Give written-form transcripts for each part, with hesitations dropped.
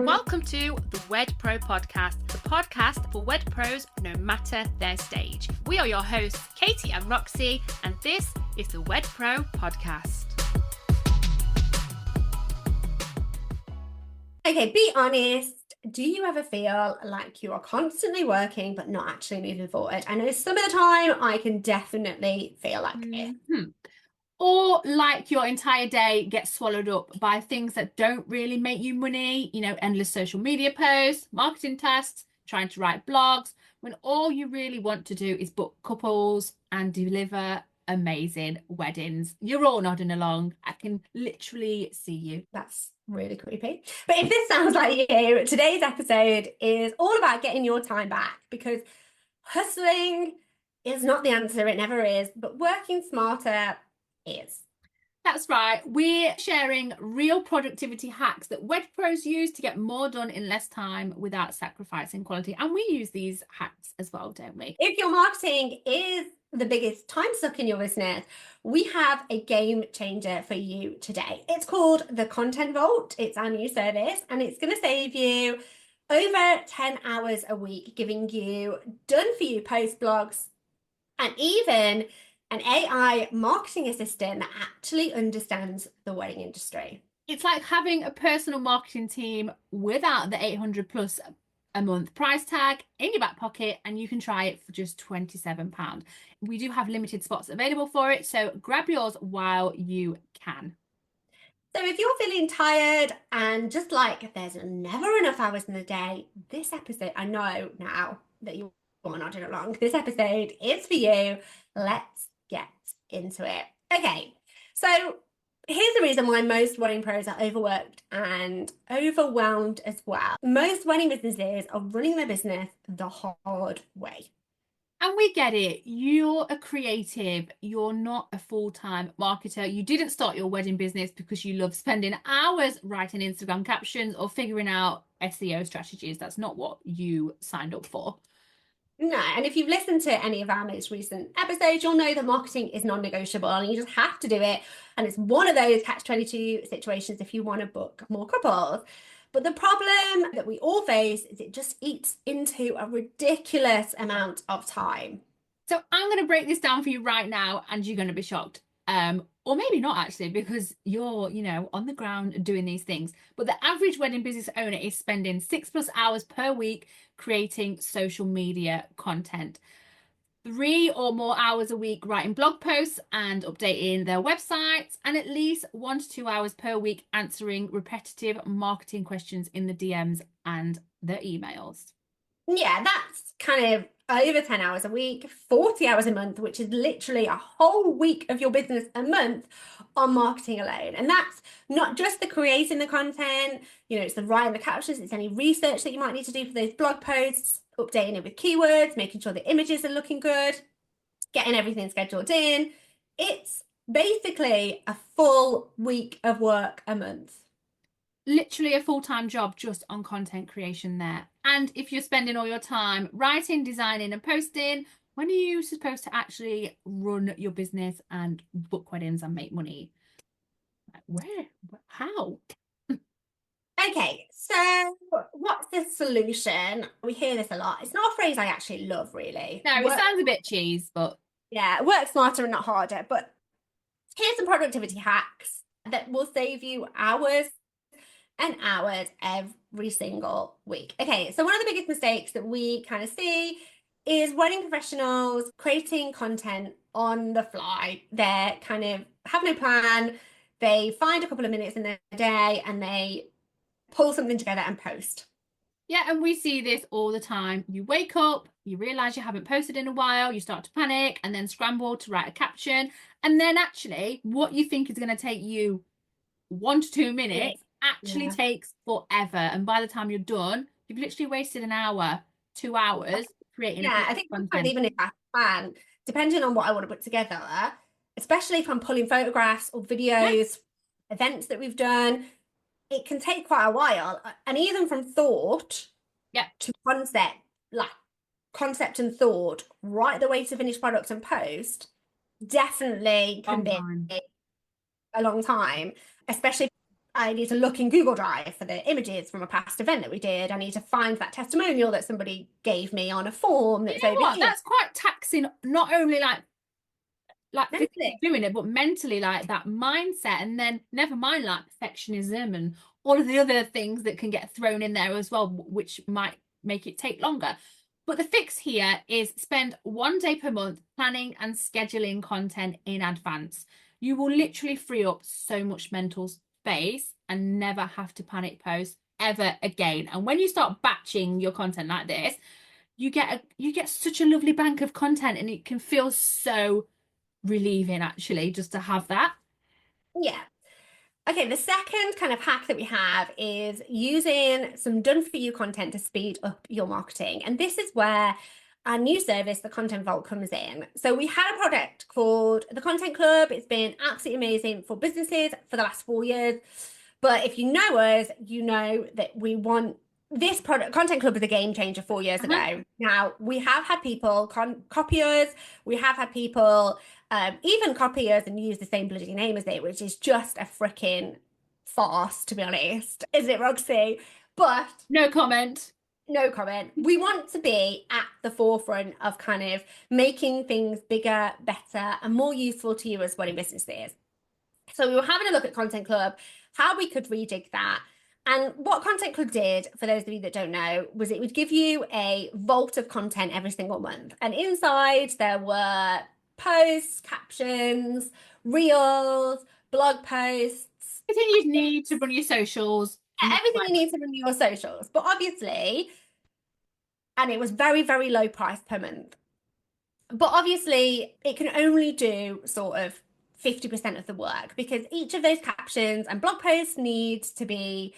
Welcome to the Wed Pro podcast, the podcast for Wed Pros no matter their stage. We are your hosts, Katie and Roxy, and this is the Wed Pro podcast. Okay, be honest. Do you ever feel like you are constantly working but not actually moving forward? I know some of the time I can definitely feel like it. Or like your entire day gets swallowed up by things that don't really make you money, endless social media posts, marketing tasks, trying to write blogs, when all you really want to do is book couples and deliver amazing weddings. You're all nodding along. I can literally see you. That's really creepy. But if this sounds like you, today's episode is all about getting your time back, because hustling is not the answer. It never is. But working smarter is. That's right. We're sharing real productivity hacks that Wed Pros use to get more done in less time without sacrificing quality. And we use these hacks as well, don't we? If your marketing is the biggest time suck in your business, we have a game changer for you today. It's called the Content Vault. It's our new service, and it's going to save you over 10 hours a week, giving you done for you post blogs and even an AI marketing assistant that actually understands the wedding industry. It's like having a personal marketing team without the 800 plus a month price tag in your back pocket, and you can try it for just £27. We do have limited spots available for it, so grab yours while you can. So if you're feeling tired and just like there's never enough hours in the day, this episode, I know now that you are nodding along, this episode is for you. Let's get into it. Okay, so here's the reason why most wedding pros are overworked and overwhelmed as well. Most wedding businesses are running their business the hard way. And we get it. You're a creative. You're not a full-time marketer. You didn't start your wedding business because you love spending hours writing Instagram captions or figuring out SEO strategies. That's not what you signed up for. No, and if you've listened to any of our most recent episodes, you'll know that marketing is non-negotiable and you just have to do it. And it's one of those catch-22 situations if you want to book more couples. But the problem that we all face is it just eats into a ridiculous amount of time. So I'm going to break this down for you right now, and you're going to be shocked. Or maybe not actually, because you're, on the ground doing these things. But the average wedding business owner is spending 6+ hours per week creating social media content. 3 or more hours a week writing blog posts and updating their websites, and at least 1 to 2 hours per week answering repetitive marketing questions in the DMs and the emails. Yeah, that's kind of over 10 hours a week, 40 hours a month, which is literally a whole week of your business a month on marketing alone. And that's not just the creating the content, it's the writing the captions, it's any research that you might need to do for those blog posts, updating it with keywords, making sure the images are looking good, getting everything scheduled in. It's basically a full week of work a month. Literally a full-time job just on content creation there. And if you're spending all your time writing, designing and posting, when are you supposed to actually run your business and book weddings and make money? Where? How? Okay, so what's the solution? We hear this a lot. It's not a phrase I actually love, really. No, it sounds a bit cheese, but... Yeah, work smarter and not harder. But here's some productivity hacks that will save you hours and hours every single week. Okay, so one of the biggest mistakes that we kind of see is wedding professionals creating content on the fly. They kind of have no plan. They find a couple of minutes in their day and they pull something together and post. Yeah, and we see this all the time. You wake up, you realise you haven't posted in a while, you start to panic and then scramble to write a caption. And then actually what you think is going to take you 1 to 2 minutes actually takes forever. And by the time you're done, you've literally wasted an hour, 2 hours creating I think content. Even if I plan, depending on what I want to put together, especially if I'm pulling photographs or videos, events that we've done, it can take quite a while. And even from thought to concept, like concept and thought, right the way to finished products and post, definitely can be a long time, especially I need to look in Google Drive for the images from a past event that we did. I need to find that testimonial that somebody gave me on a form that's over here. That's quite taxing, not only like Mentally. physically doing it, but mentally, like that mindset. And then never mind like perfectionism and all of the other things that can get thrown in there as well, which might make it take longer. But the fix here is spend 1 day per month planning and scheduling content in advance. You will literally free up so much mental space and never have to panic post ever again. And when you start batching your content like this, you get such a lovely bank of content, and it can feel so relieving actually just to have that. Yeah. Okay, the second kind of hack that we have is using some done for you content to speed up your marketing. And this is where our new service, the Content Vault, comes in. So we had a product called the Content Club. It's been absolutely amazing for businesses for the last 4 years. But if you know us, you know that we want this product. Content Club was a game changer 4 years ago. Now, we have had people copy us. We have had people even copy us and use the same bloody name as it, which is just a freaking farce, to be honest. Isn't it, Roxy? But no comment. No comment. We want to be at the forefront of kind of making things bigger, better, and more useful to you as wedding businesses. So we were having a look at Content Club, how we could rejig that. And what Content Club did, for those of you that don't know, was it would give you a vault of content every single month. And inside there were posts, captions, reels, blog posts. Everything you need to run your socials. Everything you need to run your socials. But obviously, and it was very, very low price per month. But obviously, it can only do sort of 50% of the work, because each of those captions and blog posts needs to be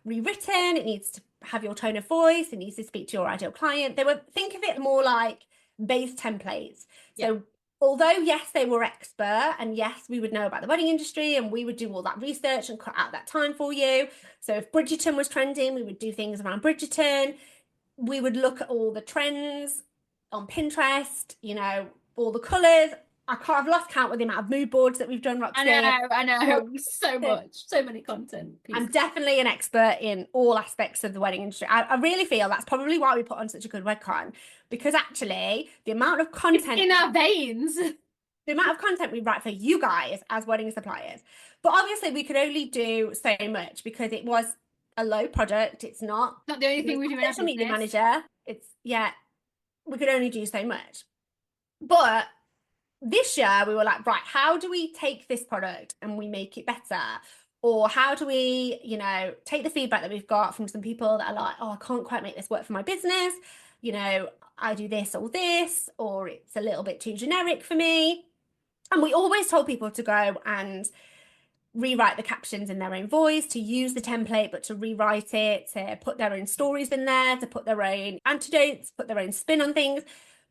rewritten. It needs to have your tone of voice. It needs to speak to your ideal client. Think of it more like base templates. So although, yes, they were expert, and yes, we would know about the wedding industry, and we would do all that research and cut out that time for you. So if Bridgerton was trending, we would do things around Bridgerton. We would look at all the trends on Pinterest, you know, all the colours. I've lost count with the amount of mood boards that we've done, Roxy. I know, so much, so many content pieces. I'm definitely an expert in all aspects of the wedding industry. I really feel that's probably why we put on such a good WedCon, because actually the amount of content it's in our veins, the amount of content we write for you guys as wedding suppliers. But obviously we could only do so much because it was a low product. It's not the only thing we do in social media manager. We could only do so much. But this year we were like, right, how do we take this product and we make it better? Or how do we, you know, take the feedback that we've got from some people that are like, oh, I can't quite make this work for my business. You know, I do this or this, or it's a little bit too generic for me. And we always told people to go and rewrite the captions in their own voice, to use the template, but to rewrite it, to put their own stories in there, to put their own antidotes, put their own spin on things.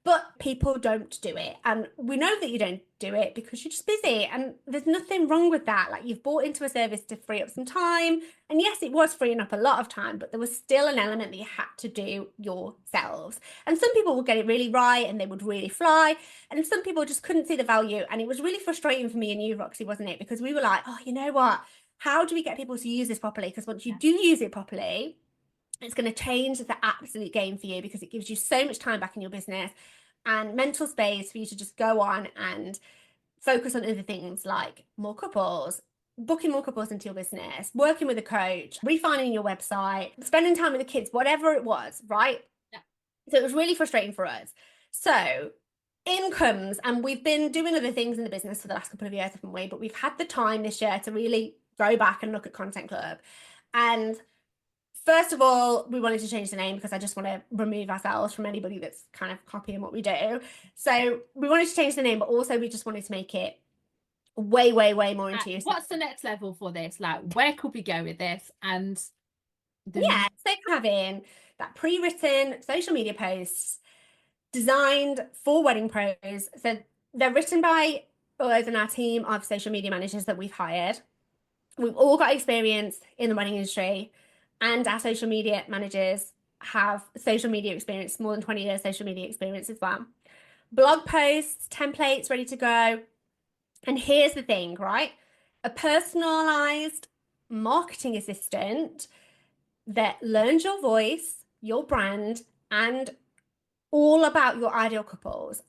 But people don't do it. And we know that you don't do it because you're just busy. And there's nothing wrong with that. Like, you've bought into a service to free up some time. And yes, it was freeing up a lot of time, but there was still an element that you had to do yourselves. And some people would get it really right and they would really fly. And some people just couldn't see the value. And it was really frustrating for me and you, Roxy, wasn't it? Because we were like, oh, you know what? How do we get people to use this properly? Because once you do use it properly, it's going to change the absolute game for you, because it gives you so much time back in your business and mental space for you to just go on and focus on other things like more couples, booking more couples into your business, working with a coach, refining your website, spending time with the kids, whatever it was, right? Yeah. So it was really frustrating for us. So in comes, and we've been doing other things in the business for the last couple of years, haven't we? But we've had the time this year to really go back and look at Content Club. And first of all, we wanted to change the name because I just want to remove ourselves from anybody that's kind of copying what we do. So we wanted to change the name, but also we just wanted to make it way, way, way more intuitive. What's the next level for this? Like, where could we go with this? And so having that pre-written social media posts designed for wedding pros. So they're written by us and our team of social media managers that we've hired. We've all got experience in the wedding industry, and our social media managers have social media experience, more than 20 years social media experience as well. Blog posts, templates ready to go. And here's the thing, right? A personalized marketing assistant that learns your voice, your brand, and all about your ideal couples,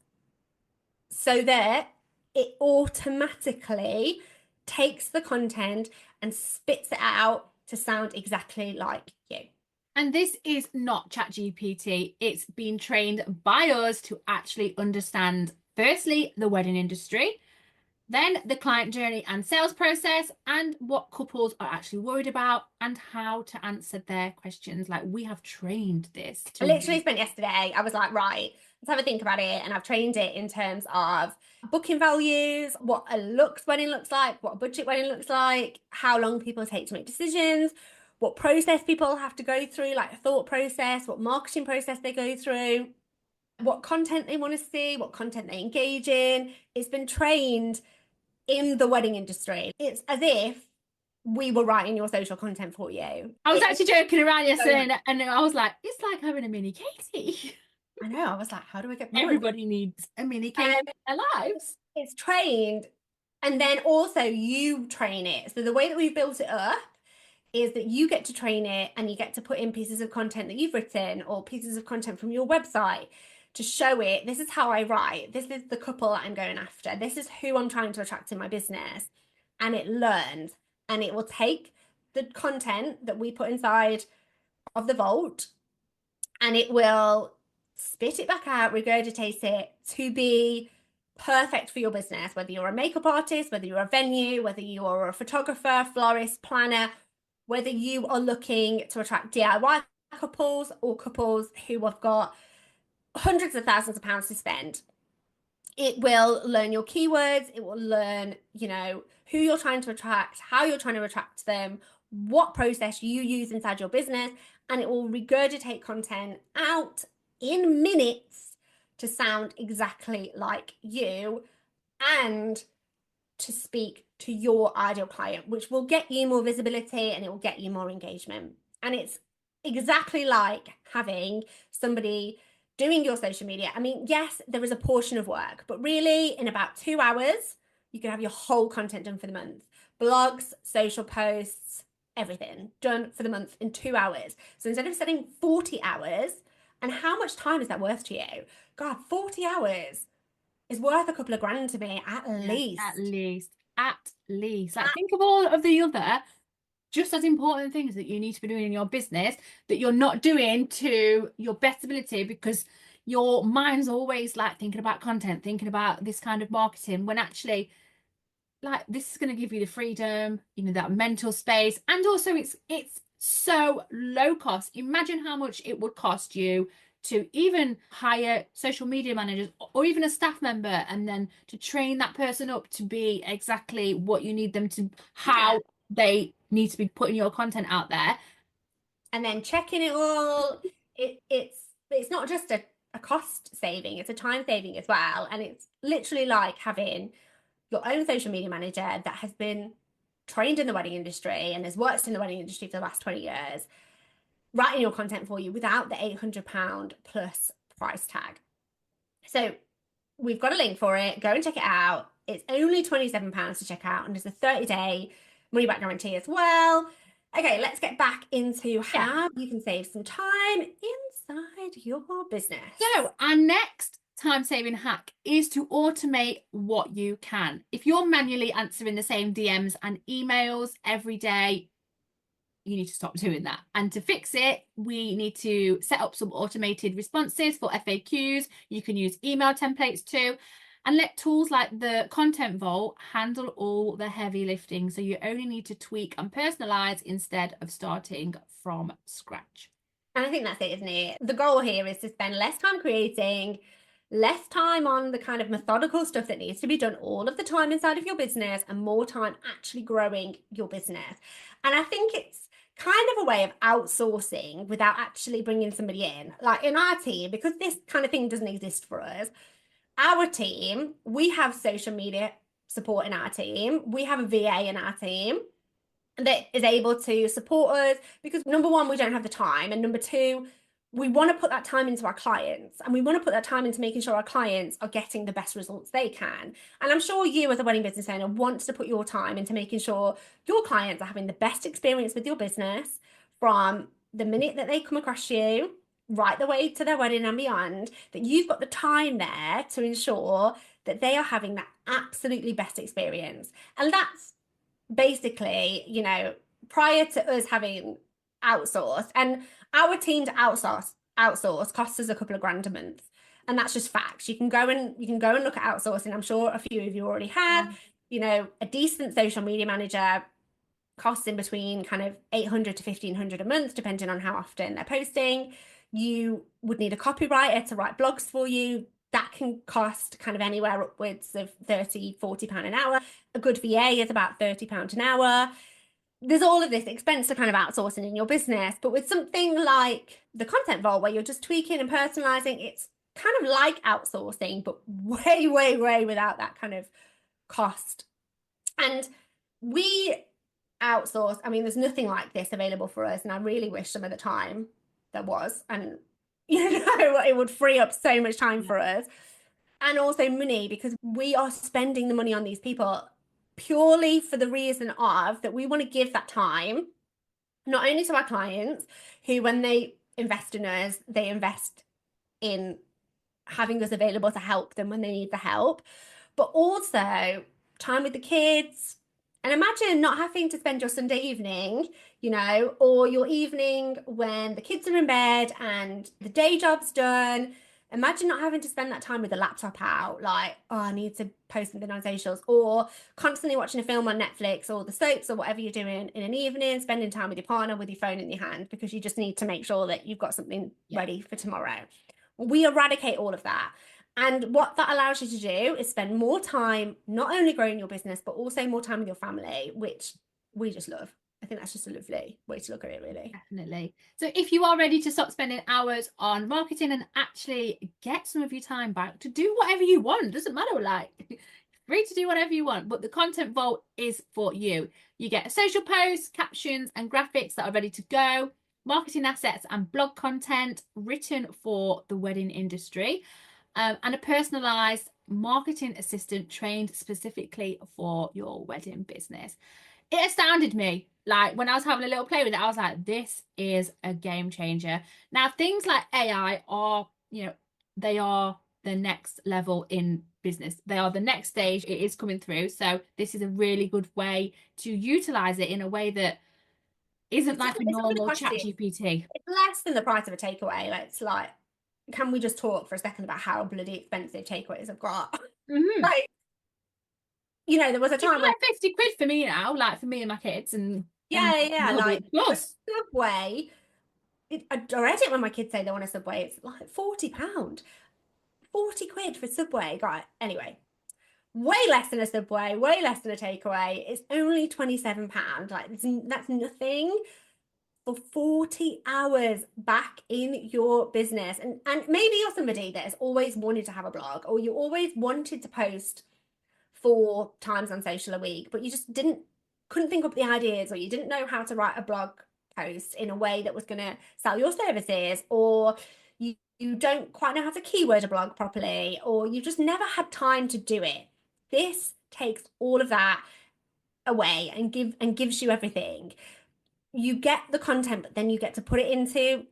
so that it automatically takes the content and spits it out to sound exactly like you. And this is not ChatGPT. It's been trained by us to actually understand, firstly, the wedding industry, then the client journey and sales process, and what couples are actually worried about and how to answer their questions. Like, we have trained this I literally spent yesterday, I was like, right, let's have a think about it. And I've trained it in terms of booking values, what a wedding looks like, what a budget wedding looks like, how long people take to make decisions, what process people have to go through, like a thought process, what marketing process they go through, what content they want to see, what content they engage in. It's been trained in the wedding industry. It's as if we were writing your social content for you. I was actually joking around yesterday, and I was like, it's like having a mini Katie. I know, I was like, how do I get Everybody needs a mini Katie in their lives. It's trained, and then also you train it. So the way that we've built it up is that you get to train it, and you get to put in pieces of content that you've written or pieces of content from your website to show it. This is how I write. This is the couple that I'm going after. This is who I'm trying to attract in my business. And it learns, and it will take the content that we put inside of the vault, and it will spit it back out, regurgitate it to be perfect for your business, whether you're a makeup artist, whether you're a venue, whether you're a photographer, florist, planner, whether you are looking to attract DIY couples or couples who have got hundreds of thousands of pounds to spend. It will learn your keywords. It will learn, who you're trying to attract, how you're trying to attract them, what process you use inside your business, and it will regurgitate content out in minutes to sound exactly like you and to speak to your ideal client, which will get you more visibility and it will get you more engagement. And it's exactly like having somebody doing your social media. I mean, yes, there is a portion of work, but really in about 2 hours, you can have your whole content done for the month. Blogs, social posts, everything done for the month in 2 hours. So instead of spending 40 hours, and how much time is that worth to you? God, 40 hours is worth a couple of grand to me, at least. At least. Like, think of all of the other just as important things that you need to be doing in your business that you're not doing to your best ability, because your mind's always like thinking about content, thinking about this kind of marketing, when actually, like, this is going to give you the freedom, that mental space. And also it's so low cost. Imagine how much it would cost you to even hire social media managers or even a staff member, and then to train that person up to be exactly what you need them to, how they need to be putting your content out there. And then checking it all. It's not just a cost saving, it's a time saving as well. And it's literally like having your own social media manager that has been trained in the wedding industry and has worked in the wedding industry for the last 20 years, writing your content for you without the £800 plus price tag. So we've got a link for it. Go and check it out. It's only £27 to check out, and there's a 30-day money back guarantee as well. Okay, let's get back into how you can save some time inside your business. So our next time-saving hack is to automate what you can. If you're manually answering the same DMs and emails every day, you need to stop doing that. And to fix it, we need to set up some automated responses for FAQs. You can use email templates too, and let tools like the Content Vault handle all the heavy lifting. So you only need to tweak and personalize instead of starting from scratch. And I think that's it, isn't it? The goal here is to spend less time creating, less time on the kind of methodical stuff that needs to be done all of the time inside of your business, and more time actually growing your business. And I think it's kind of a way of outsourcing without actually bringing somebody in. Like in our team, because this kind of thing doesn't exist for us, our team, we have social media support in our team. We have a VA in our team that is able to support us, because number one, we don't have the time, and number two, we want to put that time into our clients, and we want to put that time into making sure our clients are getting the best results they can. And I'm sure you, as a wedding business owner, want to put your time into making sure your clients are having the best experience with your business from the minute that they come across you right the way to their wedding and beyond, that you've got the time there to ensure that they are having that absolutely best experience. And that's basically, you know, prior to us having outsourced, and our team to outsource costs us a couple of grand a month. And that's just facts. You can go and look at outsourcing. I'm sure a few of you already have. You know, a decent social media manager costs in between kind of 800 to 1500 a month, depending on how often they're posting. You would need a copywriter to write blogs for you. That can cost kind of anywhere upwards of 30, 40 pound an hour. A good VA is about 30 pound an hour. There's all of this expense to kind of outsourcing in your business. But with something like the content vault, where you're just tweaking and personalizing, it's kind of like outsourcing, but way, way, way without that kind of cost. And we outsource. I mean, there's nothing like this available for us, and I really wish some of the time there was, and you know, it would free up so much time for us, and also money, because we are spending the money on these people purely for the reason of that we want to give that time not only to our clients, who when they invest in us, they invest in having us available to help them when they need the help, but also time with the kids. And imagine not having to spend your Sunday evening, you know, or your evening when the kids are in bed and the day job's done. Imagine not having to spend that time with the laptop out, like, oh, I need to post something on socials, or constantly watching a film on Netflix or the soaps or whatever you're doing in an evening, spending time with your partner with your phone in your hand, because you just need to make sure that you've got something ready for tomorrow. We eradicate all of that. And what that allows you to do is spend more time, not only growing your business, but also more time with your family, which we just love. I think that's just a lovely way to look at it, really. Definitely. So if you are ready to stop spending hours on marketing and actually get some of your time back to do whatever you want, doesn't matter, like, free to do whatever you want, but the content vault is for you. You get social posts, captions, and graphics that are ready to go, marketing assets and blog content written for the wedding industry, and a personalized marketing assistant trained specifically for your wedding business. It astounded me. Like, when I was having a little play with it, I was like, this is a game changer. Now, things like AI are, you know, they are the next level in business. They are the next stage. It is coming through. So this is a really good way to utilize it in a way that isn't like a normal chat GPT. It's less than the price of a takeaway. It's like, can we just talk for a second about how bloody expensive takeaways have got? Like, you know, there was a time like 50 quid for me now, like for me and my kids, and like plus Subway. I read it when my kids say they want a Subway. It's like £40, 40 quid for Subway. Right. Anyway, way less than a Subway, way less than a takeaway. It's only £27. Like, that's nothing for 40 hours back in your business. And maybe you're somebody that has always wanted to have a blog, or you always wanted to post 4 times on social a week, but you just couldn't think up the ideas, or you didn't know how to write a blog post in a way that was going to sell your services, or you don't quite know how to keyword a blog properly, or you just never had time to do it. This takes all of that away and gives you everything. You get the content, but then you get to put it into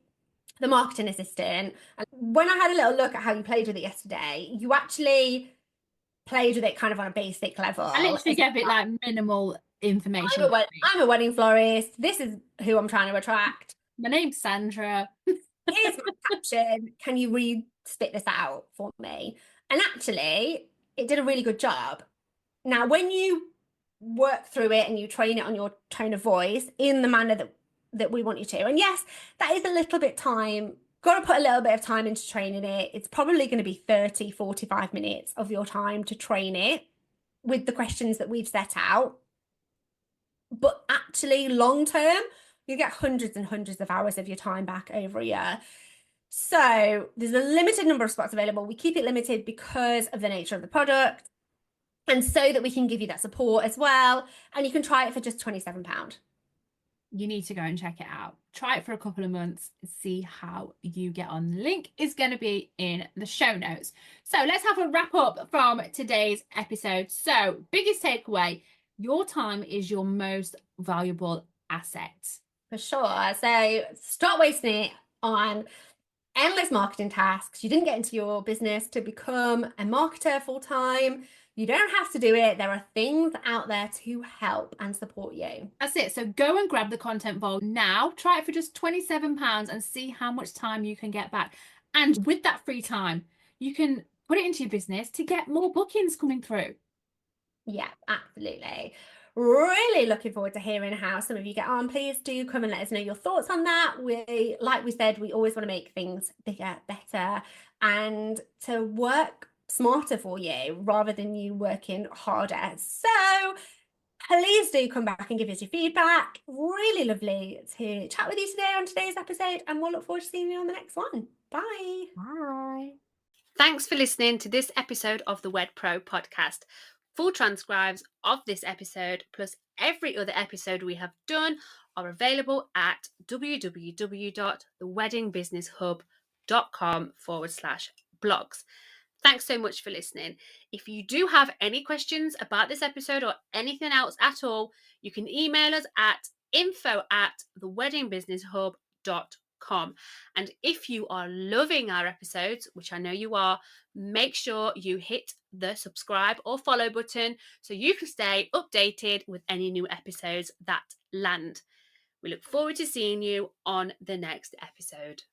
the marketing assistant. And when I had a little look at how you played with it yesterday, you actually played with it kind of on a basic level. I literally gave it like minimal information. I'm a wedding florist. This is who I'm trying to attract. My name's Sandra. Here's my caption. Can you spit this out for me? And actually, it did a really good job. Now, when you work through it and you train it on your tone of voice in the manner that we want you to, and yes, that is a little bit time. Got to put a little bit of time into training it. It's probably going to be 30, 45 minutes of your time to train it with the questions that we've set out. But actually, long term, you get hundreds and hundreds of hours of your time back over a year. So there's a limited number of spots available. We keep it limited because of the nature of the product, and so that we can give you that support as well. And you can try it for just £27. you need to go and check it out. Try it for a couple of months, see how you get on. The link is going to be in the show notes. So let's have a wrap up from today's episode. So, biggest takeaway, your time is your most valuable asset. For sure. So stop wasting it on endless marketing tasks. You didn't get into your business to become a marketer full time. You don't have to do it. There are things out there to help and support you. That's it. So go and grab the Content Vault now. Try it for just £27 and see how much time you can get back. And with that free time, you can put it into your business to get more bookings coming through. Yeah, absolutely. Really looking forward to hearing how some of you get on. Please do come and let us know your thoughts on that. Like we said, we always want to make things bigger, better, and to work smarter for you rather than you working harder. So please do come back and give us your feedback. Really lovely to chat with you today on today's episode, and we'll look forward to seeing you on the next one. Bye. Bye. Thanks for listening to this episode of the Wed Pro podcast. Full transcribes of this episode, plus every other episode we have done, are available at www.theweddingbusinesshub.com/blogs. Thanks so much for listening. If you do have any questions about this episode or anything else at all, you can email us at info@theweddingbusinesshub.com. And if you are loving our episodes, which I know you are, make sure you hit the subscribe or follow button so you can stay updated with any new episodes that land. We look forward to seeing you on the next episode.